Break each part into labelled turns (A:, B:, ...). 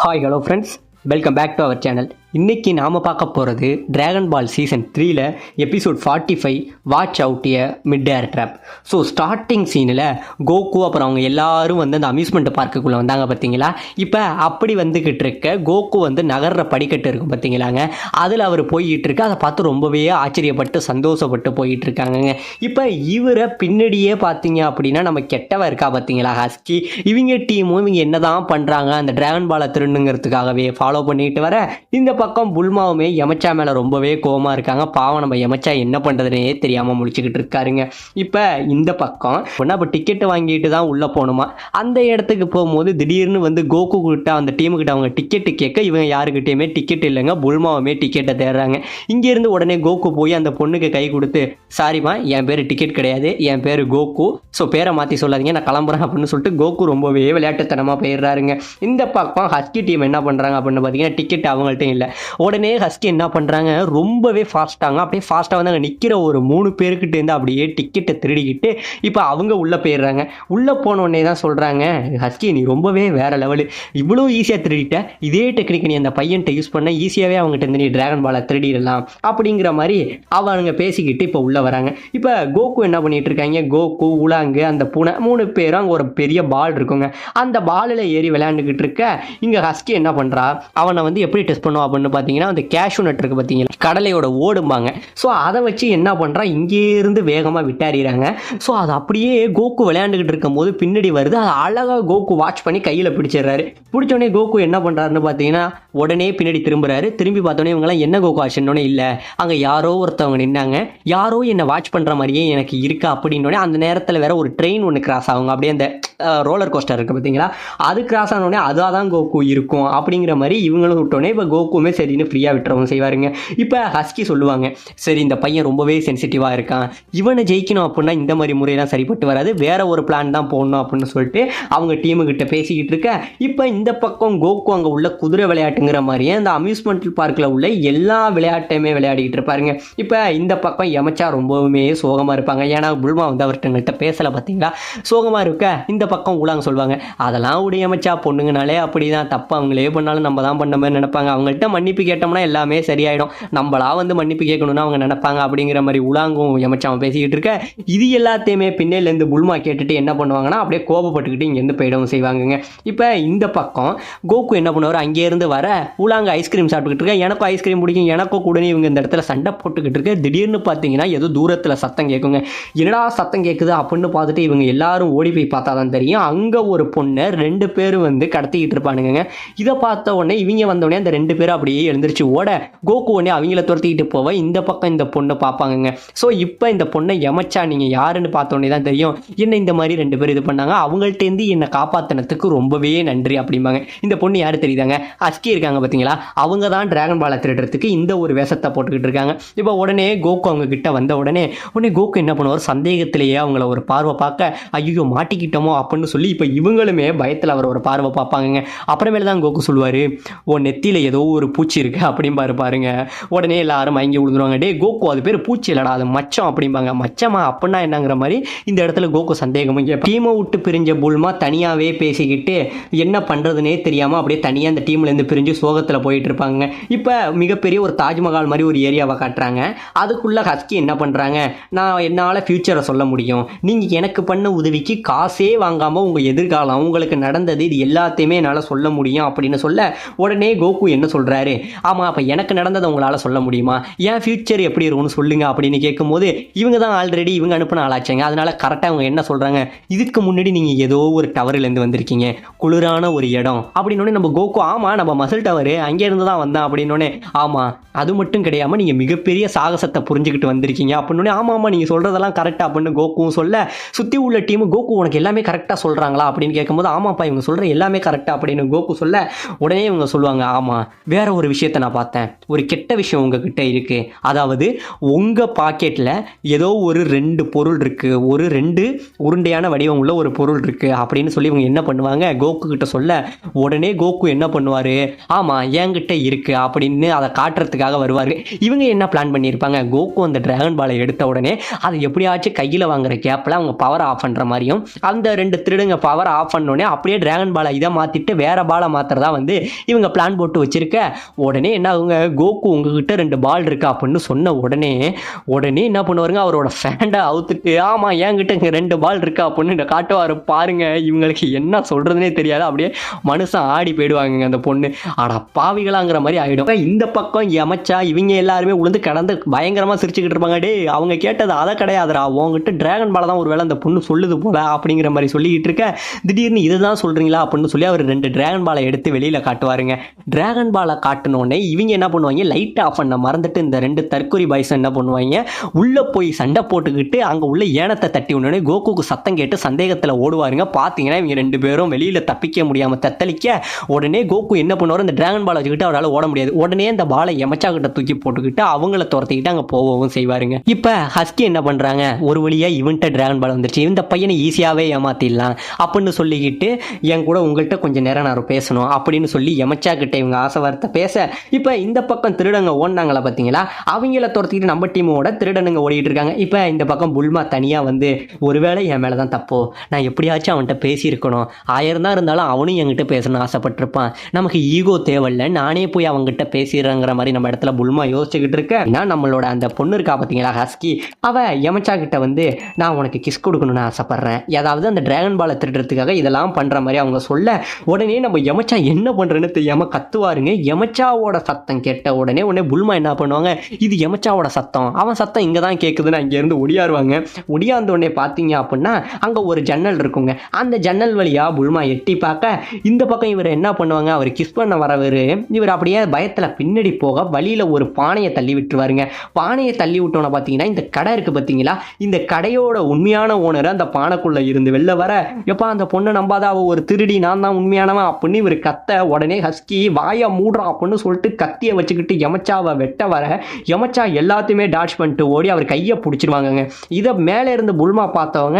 A: Hi hello friends, welcome back to our channel. இன்றைக்கி நாம் பார்க்க போகிறது டிராகன் பால் சீசன் 3ல் episode 45 watch out a mid air drop. So starting சீனில் Goku அப்புறம் அவங்க எல்லாரும் வந்து அந்த அம்யூஸ்மெண்ட் பார்க்குள்ளே வந்தாங்க பார்த்தீங்களா. இப்போ அப்படி வந்துக்கிட்டு இருக்க கோகு வந்து நகர்ற படிக்கட்டு இருக்கும் பார்த்தீங்களாங்க, அதில் அவர் போய்கிட்டு இருக்கு. அதை பார்த்து ரொம்பவே ஆச்சரியப்பட்டு சந்தோஷப்பட்டு போயிட்டு இருக்காங்கங்க. இப்போ இவரை பின்னாடியே பார்த்தீங்க அப்படின்னா நம்ம கெட்டவ இருக்கா பார்த்தீங்களா ஹஸ்கி, இவங்க டீமும் இவங்க என்ன தான் பண்ணுறாங்க அந்த டிராகன் பாலை திருடுங்கிறதுக்காகவே ஃபாலோ பண்ணிட்டு வர, இந்த பக்கம் புல்மாவுமே யமச்சா மேலே ரொம்பவே கோவமாக இருக்காங்க. பாவம் நம்ம யமச்சா என்ன பண்ணுறதுனே தெரியாமல் முடிச்சுக்கிட்டு இருக்காருங்க. இப்போ இந்த பக்கம் ஒன்றா இப்போ டிக்கெட்டு வாங்கிட்டு தான் உள்ளே போகணுமா. அந்த இடத்துக்கு போகும்போது திடீர்னு வந்து கோகு கிட்ட அந்த டீமுக்கிட்ட அவங்க டிக்கெட்டு கேட்க இவங்க யாருக்கிட்டேயுமே டிக்கெட் இல்லைங்க. புல்மாவுமே டிக்கெட்டை தேடுறாங்க. இங்கேருந்து உடனே கோகு போய் அந்த பொண்ணுக்கு கை கொடுத்து, சாரிம்மா என் பேர் டிக்கெட் கிடையாது, என் பேர் கோகு, ஸோ பேரை மாற்றி சொல்லாதீங்க, நான் கிளம்புறேன் அப்படின்னு சொல்லிட்டு கோகு ரொம்பவே விளையாட்டுத்தனமாக போயிடுறாருங்க. இந்த பக்கம் ஹஸ்கி டீம் என்ன பண்ணுறாங்க அப்படின்னு பார்த்தீங்கன்னா டிக்கெட் அவங்கள்ட்ட இல்லை. உடனே ஹஸ்கி என்ன பண்ணுறாங்க, ரொம்பவே ஃபாஸ்ட்டாங்க. அப்படியே ஃபாஸ்ட்டாக வந்து அங்கே நிற்கிற ஒரு 3 பேருக்கிட்டேருந்து அப்படியே டிக்கெட்டை திருடிக்கிட்டு இப்போ அவங்க உள்ளே போயிடுறாங்க. உள்ளே போனோடனே தான் சொல்கிறாங்க, ஹஸ்கி நீ ரொம்பவே வேறு லெவலு, இவ்வளோ ஈஸியாக திருடிட்ட, இதே டெக்னிக் நீ அந்த பையன்கிட்ட யூஸ் பண்ண ஈஸியாகவே அவங்ககிட்ட இருந்து நீ டிராகன் பாலை திருடிடலாம் அப்படிங்கிற மாதிரி அவங்க பேசிக்கிட்டு இப்போ உள்ளே வராங்க. இப்போ கோகு என்ன பண்ணிட்டு இருக்காங்க, கோகு உலாங்கு அந்த பூனை 3 பேரும் அங்கே ஒரு பெரிய பால் இருக்குங்க. அந்த பாலில் ஏறி விளையாண்டுக்கிட்டு இருக்க இங்கே ஹஸ்கி என்ன பண்ணுறா, அவனை வந்து எப்படி டெஸ்ட் பண்ணுவா அப்படின்னு பார்த்தீங்கன்னா அந்த கேஷ்யூ நட் இருக்குது பார்த்தீங்களா, கடலையோட ஓடும்பாங்க. ஸோ அதை வச்சு என்ன பண்ணுறா, இங்கேருந்து வேகமாக விட்டாரிறாங்க. ஸோ அது அப்படியே கோகு விளையாண்டுக்கிட்டு இருக்கும் போது பின்னாடி வருது. அது அழகாக கோகு வாட்ச் பண்ணி கையில் பிடிச்சிடுறாரு. பிடிச்சோடனே கோகு என்ன பண்ணுறாருன்னு பார்த்தீங்கன்னா உடனே பின்னாடி திரும்புறாரு. திரும்பி பார்த்தோன்னே இவங்கெல்லாம் என்ன கோகு ஆச்சுன்னொன்னே, இல்லை அங்கே யாரோ ஒருத்தவங்க நின்னாங்க, யாரோ என்னை வாட்ச் பண்ணுற மாதிரியே எனக்கு இருக்கா அப்படின்னோடனே அந்த நேரத்தில் வேற ஒரு ட்ரெயின் ஒன்று கிராஸ் ஆகுங்க. அப்படியே அந்த ரோலர் கோஸ்டர் இருக்குது பார்த்தீங்களா, அது கிராஸ் ஆனோடனே அதாக தான் கோகு இருக்கும் அப்படிங்கிற மாதிரி இவங்களும் விட்டோன்னே இப்போ கோகுமே சரின்னு ஃப்ரீயாக விட்டுறவங்க செய்வாருங்க. இப்போ ஹஸ்கி சொல்லுவாங்க, சரி இந்த பையன் ரொம்பவே சென்சிட்டிவாக இருக்கான், இவனை ஜெயிக்கணும் அப்படின்னா இந்த மாதிரி முறையெல்லாம் சரிப்பட்டு வராது, வேற ஒரு பிளான் தான் போடணும் அப்படின்னு சொல்லிட்டு அவங்க டீமுக்கிட்ட பேசிக்கிட்டு இருக்க. இப்போ இந்த பக்கம் கோகு அங்கே உள்ள குதிரை விளையாட்டுங்கிற மாதிரியே அந்த அம்யூஸ்மெண்ட் பார்க்கில் உள்ள எல்லா விளையாட்டையுமே விளையாடிக்கிட்டு இருப்பாருங்க. இப்போ இந்த பக்கம் யமச்சா ரொம்பவுமே சோகமாக இருப்பாங்க. ஏன்னா புல்மா வந்து அவர்கிட்ட பேசலை பார்த்தீங்களா, சோகமாக இருக்க. இந்த பக்கம் உலாங்க சொல்லுவாங்க, அதெல்லாம் உடைய யமச்சா, பொண்ணுங்கனாலே அப்படி தான், தப்பு அவங்களே பண்ணாலும் நம்ம தான் பண்ண மாதிரி நினைப்பாங்க, அவங்கள்ட்ட மன்னிப்பு கேட்டோம்னா எல்லாமே சரியாயிடும், நம்மளா வந்து மன்னிப்பு கேட்கணும்னு அவங்க நினைப்பாங்க அப்படிங்கிற மாதிரி உலாங்கும் யமச்சாவும் பேசிக்கிட்டு இருக்க. இது எல்லாத்தையுமே பின்னேலேருந்து புல்மா கேட்டுட்டு என்ன பண்ணுவாங்கன்னா அப்படியே கோபப்பட்டுக்கிட்டு இங்கேருந்து போயிடவும் செய்வாங்கங்க. இப்போ இந்த பக்கம் கோகு என்ன பண்ணுவார், அங்கேருந்து வர உலாங்க ஐஸ்கிரீம் சாப்பிட்டுக்கிட்டு இருக்க. எனக்கும் ஐஸ்கிரீம் பிடிக்கும், எனக்கும் கூடனே இவங்க இந்த இடத்துல சண்டை போட்டுக்கிட்டு இருக்க. திடீர்னு பார்த்தீங்கன்னா ஏதோ தூரத்தில் சத்தம் கேட்குங்க. என்னடா சத்தம் கேட்குது அப்படின்னு பார்த்துட்டு இவங்க எல்லாரும் ஓடி போய் பார்த்தா தான் தெரியும், அங்கே ஒரு பொண்ணை 2 பேரும் வந்து கடத்திக்கிட்டு இருப்பானுங்க. இதை பார்த்த உடனே இவங்க வந்தோடனே அந்த 2 பேரும் அப்படியே எழுந்திரிச்சு ஓட, கோகு உடனே அவங்கள துரத்திக்கிட்டு போவ இந்த பக்கம் இந்த பொண்ணை பார்ப்பாங்க. ஸோ இப்போ இந்த பொண்ணை யமச்சா நீங்கள் யாருன்னு பார்த்தோன்னே தான் தெரியும், என்ன இந்த மாதிரி 2 பேர் இது பண்ணாங்க, அவங்கள்ட்டேருந்து என்னை காப்பாற்றினத்துக்கு ரொம்பவே நன்றி அப்படிம்பாங்க. இந்த பொண்ணு யார் தெரியுதாங்க, ஹஸ்கி இருக்காங்க பார்த்தீங்களா, அவங்க தான் டிராகன் பாலை திருடுறதுக்கு இந்த ஒரு வேஷத்தை போட்டுக்கிட்டு இருக்காங்க. இப்போ உடனே கோகு அவங்க கிட்ட வந்த உடனே கோகு என்ன பண்ணுவார், சந்தேகத்திலேயே அவங்கள ஒரு பார்வை பார்க்க, ஐயோ மாட்டிக்கிட்டோமோ அப்படின்னு சொல்லி இப்போ இவங்களுமே பயத்தில் அவர் ஒரு பார்வை பார்ப்பாங்க. அப்புறமேல தான் கோகு சொல்லுவார், ஓ நெத்தியில் ஏதோ ஒரு பூச்சி இருக்கு அப்படிம்பாரு பாருங்க. உடனே எல்லாரும் மயங்கி விழுந்துருவாங்க, டே கோகு அது பேர் பூச்சி இல்லடா, அது மச்சம் அப்படிம்பாங்க. மச்சமா அப்படின்னா என்னங்கிற மாதிரி இந்த இடத்துல கோகு சந்தேகமும். டீமை விட்டு பிரிஞ்ச புல்மா தனியாகவே பேசிக்கிட்டு என்ன பண்ணுறதுனே தெரியாமல் அப்படியே தனியாக அந்த டீம்லேருந்து பிரிஞ்சு சோகத்தில் போயிட்டு இருப்பாங்க. இப்போ மிகப்பெரிய ஒரு தாஜ்மஹால் மாதிரி ஒரு ஏரியாவை காட்டுறாங்க. அதுக்குள்ளே ஹஸ்கி என்ன பண்ணுறாங்க, நான் என்னால் ஃப்யூச்சரை சொல்ல முடியும், நீங்கள் எனக்கு பண்ண உதவிக்கு காசே வாங்காமல் உங்கள் எதிர்காலம் உங்களுக்கு நடந்தது இது எல்லாத்தையுமே என்னால் சொல்ல முடியும் அப்படின்னு சொல்ல, உடனே கோகு என்ன சொல்கிறாரு, ஆமாம் அப்போ எனக்கு நடந்ததை உங்களால் சொல்ல முடியுமா, ஏன் ஃப்யூச்சர் எப்படி இருக்கும்னு சொல்லுங்க அப்படின்னு கேட்கும்போது இவங்க தான் ஆல்ரெடி இவங்க அனுப்பின ஆளாச்சாங்க. அதனால கரெக்டாக அவங்க என்ன சொல்கிறாங்க, இதுக்கு முன்னாடி நீங்கள் ஏதோ ஒரு டவர்லேருந்து வந்திருக்கீங்க, குளிரான ஒரு இடம் அப்படின்னோடனே நம்ம கோகு, ஆமாம் நம்ம மசில் டவரு அங்கேருந்து தான் வந்தேன் அப்படின்னோடனே, ஆமாம் அது மட்டும் கிடையாமல் நீங்கள் மிகப்பெரிய சாகசத்தை புரிஞ்சுக்கிட்டு வந்திருக்கீங்க அப்படின்னோடனே, ஆமாம் நீங்கள் சொல்கிறதெல்லாம் கரெக்டாக அப்படின்னு கோகுவும் சொல்ல, சுற்றி உள்ள டீமு கோகு உனக்கு எல்லாமே கரெக்டாக சொல்கிறாங்களா அப்படின்னு கேட்கும்போது, ஆமாப்பா இவங்க சொல்கிற எல்லாமே கரெக்டாக அப்படின்னு கோகு சொல்ல, உடனே இவங்க சொல்லுவாங்க, ஆமாம் வேற வேற ஒரு விஷயத்தை நான் பார்த்தேன். ஒரு கெட்ட விஷயம் உங்ககிட்ட இருக்கு. அதாவது உங்க பாக்கெட்ல ஏதோ ஒரு 2 பொருள் இருக்கு, ஒரு 2 உருண்டையான வடிவம் உள்ள ஒரு பொருள் இருக்கு அப்படின்னு சொல்லி இவங்க என்ன பண்ணுவாங்க, கோகு கிட்ட சொல்ல உடனே கோகு என்ன பண்ணுவாரு, ஆமா என்கிட்ட இருக்கு அப்படின்னு அதை காட்டுறதுக்காக வருவாரு. இவங்க என்ன பிளான் பண்ணியிருப்பாங்க, கோகு அந்த டிராகன் பாலை எடுத்த உடனே அதை எப்படியாச்சும் கையில் வாங்குற கேப்பில் அவங்க பவர் ஆஃப் பண்ணுற மாதிரியும், அந்த 2 திருடுங்க பவர் ஆஃப் பண்ணோடனே அப்படியே டிராகன் பாலை இதை மாற்றிட்டு வேற பாலை மாற்றுறதா வந்து இவங்க பிளான் போட்டு வச்சிருக்க. உடனே என்ன ஆகுங்க, கோகு உங்ககிட்ட 2 பால் இருக்கா அப்படின்னு சொன்ன உடனே என்ன பண்ணுவாருங்க, அவரோட ஃபேண்டை அவுத்துட்டு ஆமா என்கிட்ட இங்கே 2 பால் இருக்கா அப்படின்னு காட்டுவார். பாருங்க இவங்களுக்கு என்ன சொல்றதுனே தெரியாது, அப்படியே மனுஷன் ஆடி போயிடுவாங்க அந்த பொண்ணு. ஆனா பாவிகளாங்கிற மாதிரி ஆயிடும். இந்த பக்கம் யமச்சா இவங்க எல்லாருமே உளுந்து கடந்து பயங்கரமா சிரிச்சுக்கிட்டு இருப்பாங்க. டே அவங்க கேட்டது அதை கிடையாதுடா, உங்ககிட்ட டிராகன் பாலை தான் ஒரு வேளை அந்த பொண்ணு சொல்லுது போல அப்படிங்கிற மாதிரி சொல்லிக்கிட்டு இருக்க, திடீர்னு இதுதான் சொல்றீங்களா அப்படின்னு சொல்லி அவர் 2 டிராகன் பாலை எடுத்து வெளியில காட்டுவாருங்க. டிராகன் பாலை காட்டினோடனே இவங்க என்ன பண்ணுவாங்க, லைட் ஆஃப் பண்ண மறந்துட்டு இந்த 2 தற்கொலை பாய்ஸ் என்ன பண்ணுவாங்க, உள்ள போய் சண்டை போட்டுக்கிட்டு அங்க உள்ள ஏனத்தை தட்டி உடனே கோகுக்கு சத்தம் கேட்டு சந்தேகத்தில் ஓடுவாருங்க. பார்த்தீங்கன்னா இவங்க 2 பேரும் வெளியில தப்பிக்க முடியாம தத்தளிக்க உடனே கோகு என்ன பண்ணுவார், இந்த டிராகன் பாலை வச்சுக்கிட்டு அவரால் ஓட முடியாது. உடனே இந்த பாலை யமச்சா கிட்ட தூக்கி போட்டுக்கிட்டு அவங்கள துரத்திக்கிட்டு அங்கே போகவும் செய்வாருங்க. இப்போ ஹஸ்கி என்ன பண்றாங்க, ஒரு வழியா இவன்ட்ட டிராகன் பால் வந்துருச்சு, இந்த பையனை ஈஸியாகவே ஏமாத்திடலாம் அப்படின்னு சொல்லிக்கிட்டு என் கூட உங்கள்கிட்ட கொஞ்சம் நேரம் நான் பேசணும் அப்படின்னு சொல்லி யமச்சா கிட்ட இவங்க ஆசை வார்த்தை பேச, இப்போ இந்த பக்கம் திருடங்க ஓடினாங்களா பார்த்தீங்களா, அவங்கள துரத்திக்கிட்டு நம்ம டீமோட திருடனுங்க ஓடிட்டு இருக்காங்க. இப்போ இந்த பக்கம் புல்மா தனியாக வந்து ஒருவேளை என் மேலே தான் தப்போ, நான் எப்படியாச்சும் அவன்கிட்ட பேசியிருக்கணும், 1000 தான் இருந்தாலும் அவனும் என்கிட்ட பேசணும்னு ஆசைப்பட்டிருப்பான், நமக்கு ஈகோ தேவையில்லை, நானே போய் அவங்ககிட்ட பேசிடுறேங்கிற மாதிரி நம்ம இடத்துல புல்மா யோசிச்சுக்கிட்டு இருக்க. ஏன்னா நம்மளோட அந்த பொண்ணு இருக்கா பார்த்தீங்களா ஹஸ்கி, அவ யமச்சா கிட்ட வந்து நான் உனக்கு கிஸ் கொடுக்கணும்னு ஆசைப்படுறேன், ஏதாவது அந்த டிராகன் பாலை திருடுறதுக்காக இதெல்லாம் பண்ணுற மாதிரி அவங்க சொல்ல உடனே நம்ம யமச்சா என்ன பண்ணுறேன்னு தெரியாமல் கத்துவாருங்க. யமச்சாவோட சத்தம் கேட்ட உடனே புல்மா என்ன பண்ணுவாங்க, இது யமச்சாவோட சத்தம், அவன் சத்தம் இங்கே தான் கேட்குதுன்னு அங்கேருந்து ஒடியாருவாங்க. ஒடியாந்த உடனே பார்த்தீங்க அப்படின்னா அங்கே ஒரு ஜன்னல் இருக்குங்க. அந்த ஜன்னல் வழியாக புல்மா எட்டி பார்க்க இந்த பக்கம் இவர் என்ன பண்ணுவாங்க, அவர் கிஸ் பண்ண வரவர் இவர் அப்படியே பயத்தில் பின்னாடி போக வழியில் ஒரு பானையை தள்ளி விட்டுருவாருங்க. பானையை தள்ளி விட்டோன்னா பார்த்தீங்கன்னா இந்த கடை இருக்குது பார்த்தீங்களா, இந்த கடையோட உண்மையான ஓனர் அந்த பானைக்குள்ளே இருந்து வெளில வர, எப்பா அந்த பொண்ணை நம்பாத, அவள் ஒரு திருடி, நான் தான் உண்மையானவன் அப்படின்னு இவர் கத்த உடனே ஹஸ்கி வாயை மூடுறான் அப்படின்னு சொல்லிட்டு கத்தியை வச்சுக்கிட்டு யமச்சாவை வெட்ட வர யமச்சா எல்லாத்தையுமே டாட்ச் பண்ணிட்டு ஓடி அவர் கையை பிடிச்சிருவாங்க. இதை மேலே இருந்து புல்மா பார்த்தவங்க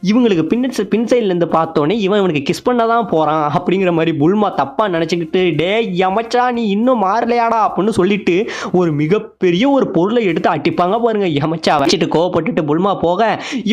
A: இவங்களுக்கு பின் சைட்லேருந்து பார்த்தோன்னே இவனுக்கு கிஸ் பண்ண தான் போகிறான் அப்படிங்கிற மாதிரி புல்மா தப்பாக நினச்சிக்கிட்டு டே யமச்சா நீ இன்னும் மாறலையாடா அப்படின்னு சொல்லிட்டு ஒரு மிகப்பெரிய ஒரு பொருளை எடுத்து அட்டிப்பாங்க பாருங்க. யமச்சா வச்சுட்டு கோவப்பட்டுட்டு புல்மா போக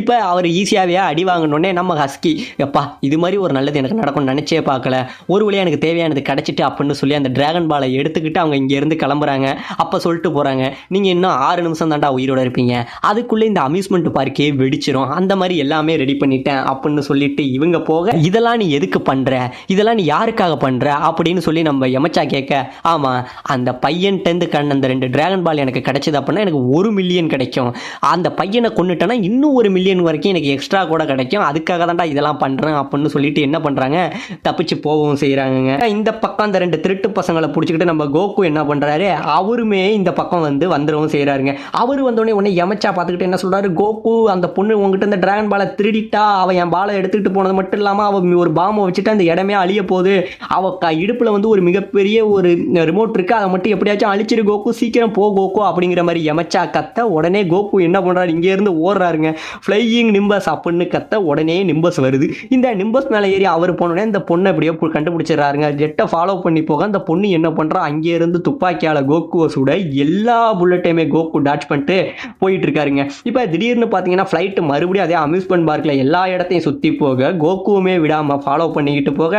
A: இப்போ அவர் ஈஸியாகவே அடி வாங்கினோடனே நம்ம ஹஸ்கி எப்பா இது மாதிரி ஒரு நல்லது எனக்கு நடக்கும்னு நினச்சே பார்க்கல, ஒரு வழியாக எனக்கு தேவையானது கிடச்சிட்டு அப்படின்னு சொல்லி அந்த டிராகன் பாலை எடுத்துக்கிட்டு அவங்க இங்கேருந்து கிளம்புறாங்க. அப்போ சொல்லிட்டு போகிறாங்க, நீங்கள் இன்னும் 6 நிமிஷம் தாண்டா உயிரோட இருப்பீங்க, அதுக்குள்ளே இந்த அம்யூஸ்மெண்ட் பார்க்கே வெடிச்சிரும், அந்த மாதிரி எல்லாமே ரெடி பண்ணிட்டேன் அப்படின்னு சொல்லிட்டு இவங்க போக இதெல்லாம் நீ எதுக்கு பண்ணுற, இதெல்லாம் நீ யாருக்காக பண்ணுற அப்படின்னு சொல்லி நம்ம யமச்சா கேட்க, ஆமாம் அந்த பையன்ட்டேருந்து அந்த 2 டிராகன் பால் எனக்கு கிடைச்சது அப்படின்னா எனக்கு 1 மில்லியன் கிடைக்கும், அந்த பையனை கொண்டுட்டேன்னா இன்னும் 1 மில்லியன் வரைக்கும் எனக்கு எக்ஸ்ட்ரா கூட கிடைக்கும், அதுக்காக தான்டா இதெல்லாம் பண்ணுறேன் அப்படின்னு சொல்லிட்டு என்ன பண்ணுறாங்க, தப்பிச்சு போகவும் செய்கிறாங்க. இந்த பக்கம் அந்த 2 திருட்டு பசங்களை பிடிச்சிக்கிட்டு நம்ம கோகு என்ன பண்ணுறாரு, அவருமே இந்த பக்கம் வந்துடவும் செய்கிறாருங்க. அவர் வந்தோடனே யமச்சா பார்த்துக்கிட்டு என்ன சொல்கிறாரு, கோகு அந்த பொண்ணு உங்ககிட்ட இந்த டிராகன் பாலை திருடிட்டா, அவன் என் பாலை எடுத்துக்கிட்டு போனது மட்டும் இல்லாமல் அவள் ஒரு பாம்பை வச்சுட்டு அந்த இடமே அழிய போகுது, அவள் இடுப்பில் ஒரு மிகப்பெரிய ஒரு ரிமோட் இருக்குது, அதை மட்டும் எப்படியாச்சும் அழிச்சிரு கோகு, சீக்கிரம் போ கோகு அப்படிங்கிற மாதிரி யமச்சா கத்த உடனே கோகு என்ன பண்ணுறாரு, இங்கேருந்து ஓடுறாருங்க. ஃப்ளையிங் நிம்பஸ் அப்படின்னு கத்த உடனே நிம்பஸ் வருது. இந்த நிம்பஸ் மேலே ஏறி அவர் போனோடனே இந்த பொண்ணை எப்படியோ கண்டுபிடிச்சிடறாருங்க. ஜெட்டை ஃபாலோ பண்ணி போக அந்த பொண்ணு என்ன பண்ணுறா, அங்கேருந்து துப்பாக்கியால் கோகுவை சுட எல்லா புல்லட்டையுமே கோகு டாட்ச் பண்ணிட்டு போயிட்டு இருக்காருங்க. இப்போ திடீர்னு பார்த்தீங்கன்னா ஃப்ளைட்டு மறுபடியும் அதே அம்யூஸ்மெண்ட் பார்க்கில் எல்லா இடத்தையும் சுற்றி போக கோகுவுமே விடாமல் ஃபாலோ பண்ணிக்கிட்டு போக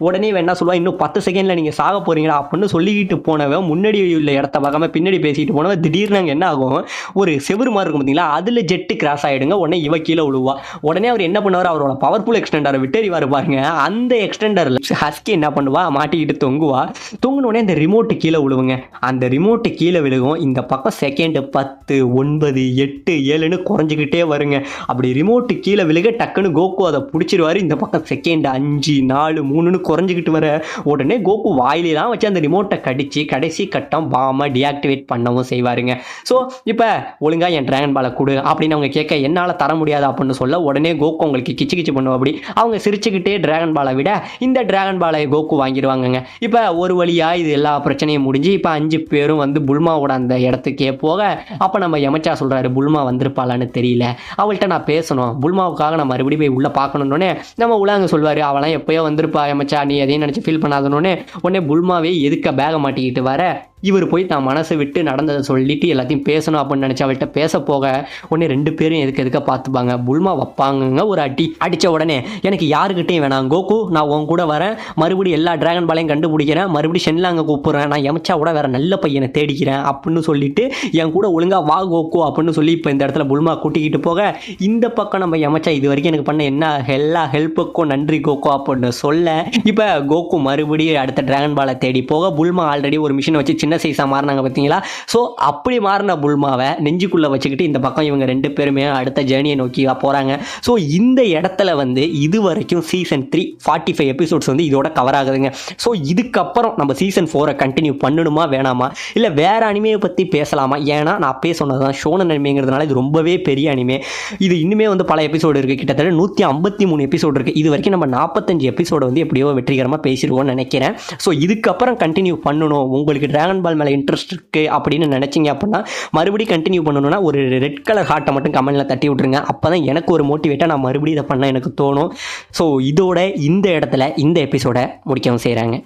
A: உடனே என்ன சொல்லுவா, இன்னும் 10 செகண்டில் நீங்கள் சாக போகிறீங்களா அப்படின்னு சொல்லிக்கிட்டு போனவன் முன்னாடி உள்ள இடத்த பார்க்காம பின்னாடி பேசிக்கிட்டு போனவன் திடீர்னு அங்கே என்ன ஆகும், ஒரு செவுறு மாதிரி இருக்கும் பார்த்தீங்களா, அதில் ஜெட்டு கிராஸ் ஆகிடுங்க. உடனே இவ கீழே விழுவா. உடனே அவர் என்ன பண்ணுவார், அவரோட பவர்ஃபுல் எக்ஸ்டெண்டரை விட்டறிவார் பாருங்க. அந்த எக்ஸ்டெண்டரில் ஹஸ்கி என்ன பண்ணுவா, மாட்டிக்கிட்டு தொங்குவா. தொங்குனோடனே அந்த ரிமோட்டு கீழே விழுவுங்க. அந்த ரிமோட்டு கீழே விழுகும். இந்த பக்கம் செகண்டு 10 9 8 7ன்னு குறைஞ்சிக்கிட்டே வருங்க. அப்படி ரிமோட்டு கீழே விழுக டக்குன்னு கோகு அதை பிடிச்சிருவாரு. இந்த பக்கம் செகண்ட் 5 4 3ன்னு குறைஞ்சிக்கிட்டு வர உடனே கோகு வாயிலாம் வச்சு அந்த ரிமோட்டை கடிச்சு கடைசி கட்டம் பாமை டிஆக்டிவேட் பண்ணவும் செய்வாருங்க. ஸோ இப்போ ஒழுங்கா என் டிராகன் பாலை கொடு அப்படின்னு அவங்க கேட்க என்னால் தர முடியாது அப்படின்னு சொல்ல உடனே கோகு உங்களுக்கு கிச்சு கிச்சு பண்ணுவோம். அப்படி அவங்க சிரிச்சுக்கிட்டே டிராகன் பாலை விட இந்த டிராகன் பாலை கோகு வாங்கிடுவாங்கங்க. இப்போ ஒரு வழியாக இது எல்லா பிரச்சனையும் முடிஞ்சு இப்போ 5 பேரும் வந்து புல்மாவோட அந்த இடத்துக்கே போக அப்போ நம்ம யமச்சா சொல்கிறாரு புல்மா வந்திருப்பாளான்னு தெரியல, அவள்கிட்ட நான் பேசணும், புல்மாவுக்காக நான் மறுபடியும் போய் உள்ளே பார்க்கணுன்னே நம்ம உலகம் சொல்வார் அவளாம் எப்போயோ வந்திருப்பா யமச்சா, நீ எதையும் நினச்சி ஃபீல் பண்ணாதனோடனே உடனே புல்மாவே எதுக்க பேகை மாட்டிக்கிட்டு வர இவர் போய் தான் மனசை விட்டு நடந்ததை சொல்லிட்டு எல்லாத்தையும் பேசணும் அப்படின்னு நினச்சி அவள்கிட்ட பேச போக உடனே 2 பேரும் எதுக்க பார்த்துப்பாங்க. புல்மா வைப்பாங்க ஒரு அடித்த உடனே எனக்கு யாருக்கிட்டையும் வேணாம் கோகு, நான் உன் கூட வரேன், மறுபடியும் எல்லா டிராகன் பாலையும் கண்டுபிடிக்கிறேன், மறுபடியும் ஷென்லாங்க கூப்பிட்றேன், நான் யமச்சா கூட வேற நல்ல பையனை தேடிக்கிறேன் அப்படின்னு சொல்லிட்டு என் கூட ஒழுங்கா வா கோகு அப்படின்னு சொல்லி இப்போ இந்த இடத்துல புல்மா கூட்டிக்கிட்டு போக இந்த பக்கம் நம்ம யமச்சா இது வரைக்கும் எனக்கு பண்ண எல்லா ஹெல்ப்புக்கும் நன்றி கோகு அப்படின்னு சொல்ல இப்போ கோகு மறுபடியும் அடுத்த டிராகன் பாலை தேடி போக புல்மா ஆல்ரெடி ஒரு மிஷினை வச்சு சின்ன சைஸாக மாறினாங்க பார்த்தீங்களா. ஸோ அப்படி மாறின புல்மாவை நெஞ்சுக்குள்ளே வச்சுக்கிட்டு இந்த பக்கம் இவங்க 2 பேருமே அடுத்த ஜேர்னியை நோக்கி போகிறாங்க. ஸோ இந்த இடத்துல வந்து இது வரைக்கும் சீசன் 3 45 எபிசோட்ஸ் வந்து இதோட கவர் ஆகுதுங்க. ஸோ இதுக்கப்புறம் நம்ம சீசன் 4 கண்டினியூ பண்ணணுமா வேணாமா, இல்லை வேற அனிமையை பற்றி பேசலாமா? ஏன்னா நான் அப்பே சொன்னதான் ஷோனன் அனிமைங்கிறதுனால இது ரொம்பவே பெரிய அனிமே. இது இன்னுமே வந்து பல எபிசோடு இருக்குது, கிட்டத்தட்ட 153 எபிசோடு இருக்குது. இது வரைக்கும் நம்ம 45 எபிசோடு வந்து எப்படியோ வெற்றிகரமாக பேசிடுவோம்னு நினைக்கிறேன். ஸோ இதுக்கப்புறம் கண்டினியூ பண்ணணும், உங்களுக்கு டிராகன் பால் மேலே இன்ட்ரெஸ்ட் இருக்குது அப்படின்னு நினச்சிங்க அப்படின்னா மறுபடியும் கண்டினியூ பண்ணணும்னா ஒரு ரெட் கலர் ஹார்ட்டை மட்டும் கமெண்ட்டில் தட்டி விட்ருங்க. அப்போ தான் எனக்கு ஒரு மோட்டிவேட்டாக நான் மறுபடியும் இதை பண்ண எனக்கு தோணும். ஸோ இதோட இந்த இடத்துல இந்த எபிசோடை முடிக்கவும் செய்கிறாங்க.